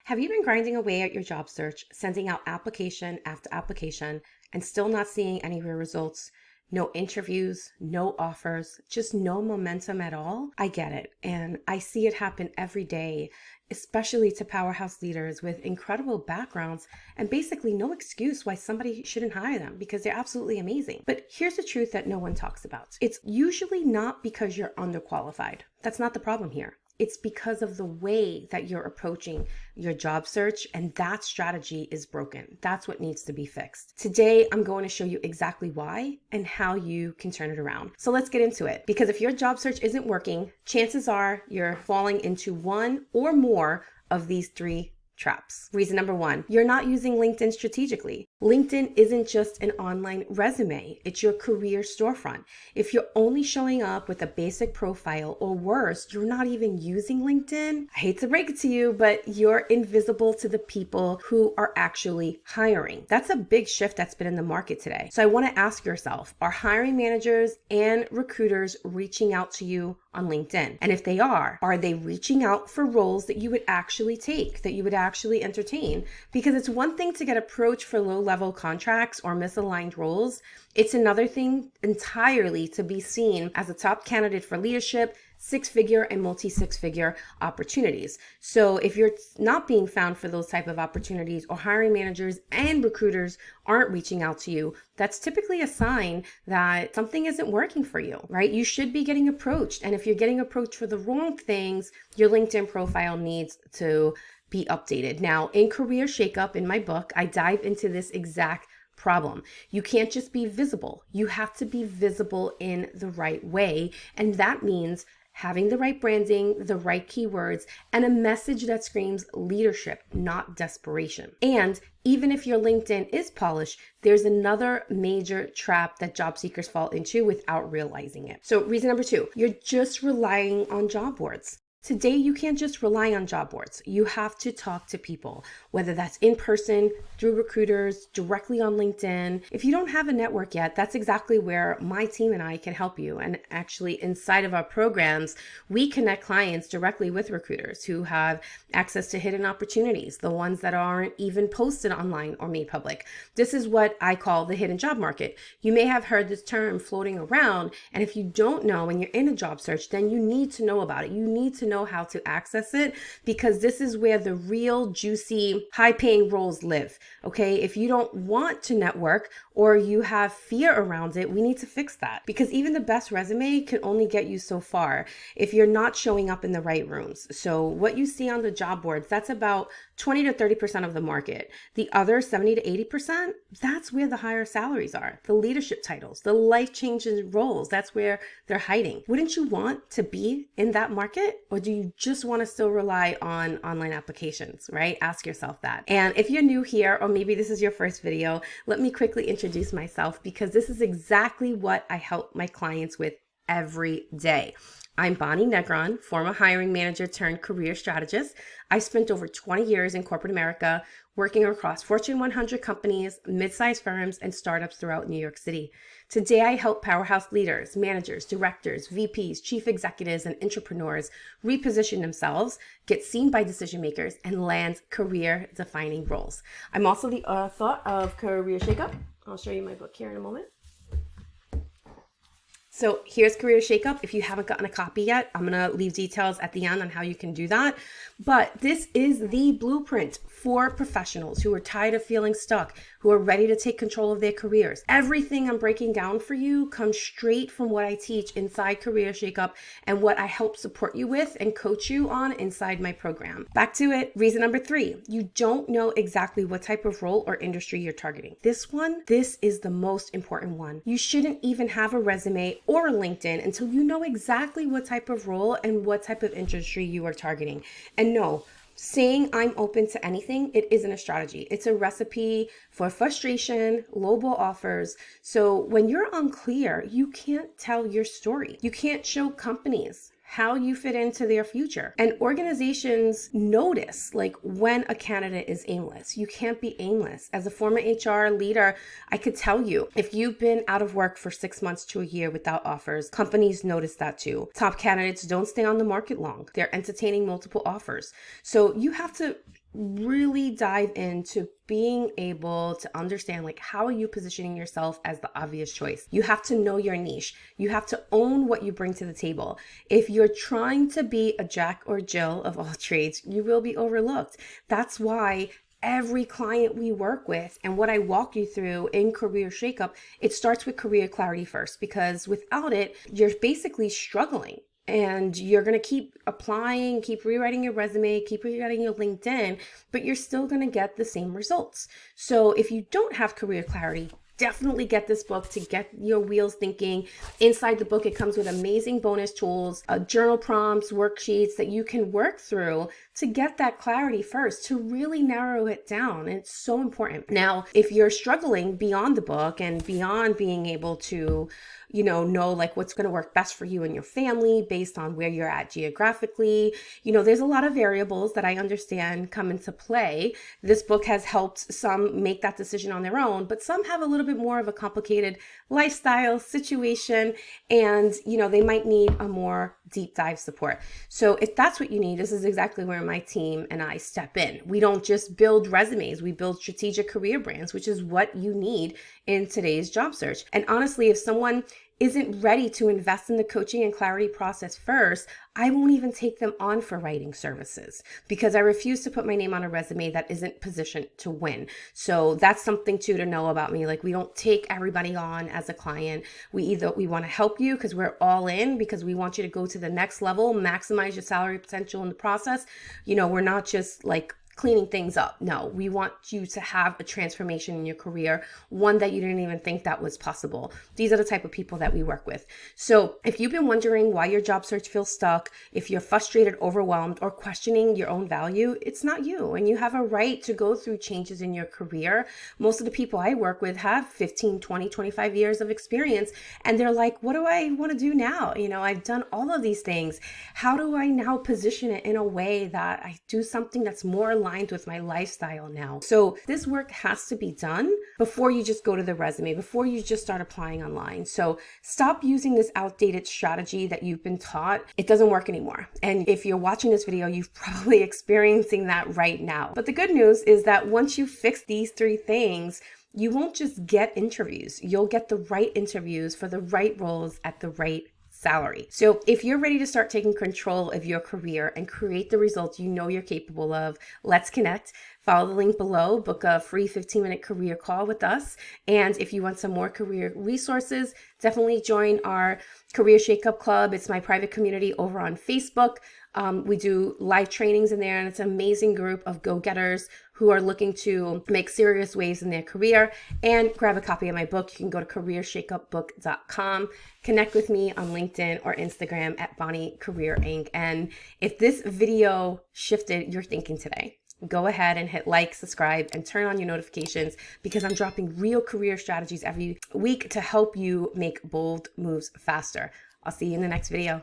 Have you been grinding away at your job search, sending out application after application, and still not seeing any real results? No interviews, no offers, just no momentum at all? I get it. And I see it happen every day, especially to powerhouse leaders with incredible backgrounds and basically no excuse why somebody shouldn't hire them because they're absolutely amazing. But here's the truth that no one talks about. It's usually not because you're underqualified. That's not the problem here. It's because of the way that you're approaching your job search, and that strategy is broken. That's what needs to be fixed. Today, I'm going to show you exactly why and how you can turn it around. So let's get into it. Because if your job search isn't working, chances are you're falling into one or more of these three traps. Reason number one, you're not using LinkedIn strategically. LinkedIn isn't just an online resume, it's your career storefront. If you're only showing up with a basic profile, or worse, you're not even using LinkedIn, I hate to break it to you, but you're invisible to the people who are actually hiring. That's a big shift that's been in the market today. So I want to ask yourself, are hiring managers and recruiters reaching out to you on LinkedIn? And if they are they reaching out for roles that you would actually take, that you would actually entertain? Because it's one thing to get approached for low-level contracts or misaligned roles. It's another thing entirely to be seen as a top candidate for leadership, six-figure and multi-six-figure opportunities. So if you're not being found for those type of opportunities, or hiring managers and recruiters aren't reaching out to you, that's typically a sign that something isn't working for you, right? You should be getting approached. And if you're getting approached for the wrong things, your LinkedIn profile needs to be updated. Now, in Career Shakeup, in my book, I dive into this exact problem. You can't just be visible. You have to be visible in the right way. And that means having the right branding, the right keywords, and a message that screams leadership, not desperation. And even if your LinkedIn is polished, there's another major trap that job seekers fall into without realizing it. So reason number two, you're just relying on job boards. Today, you can't just rely on job boards. You have to talk to people, whether that's in person, through recruiters, directly on LinkedIn. If you don't have a network yet, that's exactly where my team and I can help you. And actually, inside of our programs, we connect clients directly with recruiters who have access to hidden opportunities, the ones that aren't even posted online or made public. This is what I call the hidden job market. You may have heard this term floating around, and if you don't know and you're in a job search, then you need to know about it. You need to know how to access it, because this is where the real juicy, high-paying roles live. Okay, if you don't want to network or you have fear around it, we need to fix that, because even the best resume can only get you so far if you're not showing up in the right rooms. So what you see on the job boards, that's about 20 to 30% of the market. The other 70 to 80%, that's where the higher salaries are, the leadership titles, the life-changing roles. That's where they're hiding. Wouldn't you want to be in that market? Or do you just want to still rely on online applications, right? Ask yourself that. And if you're new here, or maybe this is your first video, let me quickly introduce myself, because this is exactly what I help my clients with every day. I'm Bonnie Negron, former hiring manager turned career strategist. I spent over 20 years in corporate America, working across Fortune 100 companies, mid-sized firms, and startups throughout New York City. Today, I help powerhouse leaders, managers, directors, VPs, chief executives, and entrepreneurs reposition themselves, get seen by decision makers, and land career-defining roles. I'm also the author of Career Shakeup. I'll show you my book here in a moment. So here's Career Shakeup. If you haven't gotten a copy yet, I'm going to leave details at the end on how you can do that. But this is the blueprint for professionals who are tired of feeling stuck, who are ready to take control of their careers. Everything I'm breaking down for you comes straight from what I teach inside Career Shakeup and what I help support you with and coach you on inside my program. Back to it. Reason number three, you don't know exactly what type of role or industry you're targeting. This is the most important one. You shouldn't even have a resume or a LinkedIn until you know exactly what type of role and what type of industry you are targeting. And no, saying I'm open to anything, it isn't a strategy. It's a recipe for frustration, lowball offers. So when you're unclear, you can't tell your story. You can't show companies how you fit into their future. And organizations notice when a candidate is aimless. You can't be aimless. As a former HR leader, I could tell you, if you've been out of work for 6 months to a year without offers, companies notice that too. Top candidates don't stay on the market long. They're entertaining multiple offers. So you have to really dive into being able to understand, like, how are you positioning yourself as the obvious choice. You have to know your niche. You have to own what you bring to the table. If you're trying to be a Jack or Jill of all trades, you will be overlooked. That's why every client we work with and what I walk you through in Career Shakeup, it starts with career clarity first, because without it, you're basically struggling. And you're going to keep applying, keep rewriting your resume, keep rewriting your LinkedIn, but you're still going to get the same results. So if you don't have career clarity, definitely get this book to get your wheels thinking. Inside the book, it comes with amazing bonus tools, journal prompts, worksheets that you can work through to get that clarity first, to really narrow it down. And it's so important. Now, if you're struggling beyond the book and beyond being able to know like what's going to work best for you and your family based on where you're at geographically. There's a lot of variables that I understand come into play. This book has helped some make that decision on their own, but some have a little bit more of a complicated lifestyle situation, and they might need a more deep dive support. So if that's what you need, this is exactly where my team and I step in. We don't just build resumes, we build strategic career brands, which is what you need in today's job search. And honestly, if someone isn't ready to invest in the coaching and clarity process first, I won't even take them on for writing services, because I refuse to put my name on a resume that isn't positioned to win. So that's something too to know about me. Like, we don't take everybody on as a client. We want to help you because we're all in, because we want you to go to the next level, maximize your salary potential in the process. We're not just like cleaning things up. No, we want you to have a transformation in your career, one that you didn't even think that was possible. These are the type of people that we work with. So if you've been wondering why your job search feels stuck, if you're frustrated, overwhelmed, or questioning your own value, it's not you. And you have a right to go through changes in your career. Most of the people I work with have 15, 20, 25 years of experience. And they're like, what do I want to do now? I've done all of these things. How do I now position it in a way that I do something that's more aligned with my lifestyle now? So this work has to be done before you just go to the resume, before you just start applying online. So stop using this outdated strategy that you've been taught. It doesn't work anymore. And if you're watching this video, you're probably experiencing that right now. But the good news is that once you fix these 3 things, you won't just get interviews. You'll get the right interviews for the right roles at the right salary. So if you're ready to start taking control of your career and create the results you're capable of, let's connect. Follow the link below, book a free 15-minute career call with us. And if you want some more career resources, definitely join our Career Shakeup Club. It's my private community over on Facebook. We do live trainings in there, and it's an amazing group of go-getters who are looking to make serious waves in their career. And grab a copy of my book. You can go to careershakeupbook.com. Connect with me on LinkedIn or Instagram at Bonnie Career Inc. And if this video shifted your thinking today, go ahead and hit like, subscribe, and turn on your notifications, because I'm dropping real career strategies every week to help you make bold moves faster. I'll see you in the next video.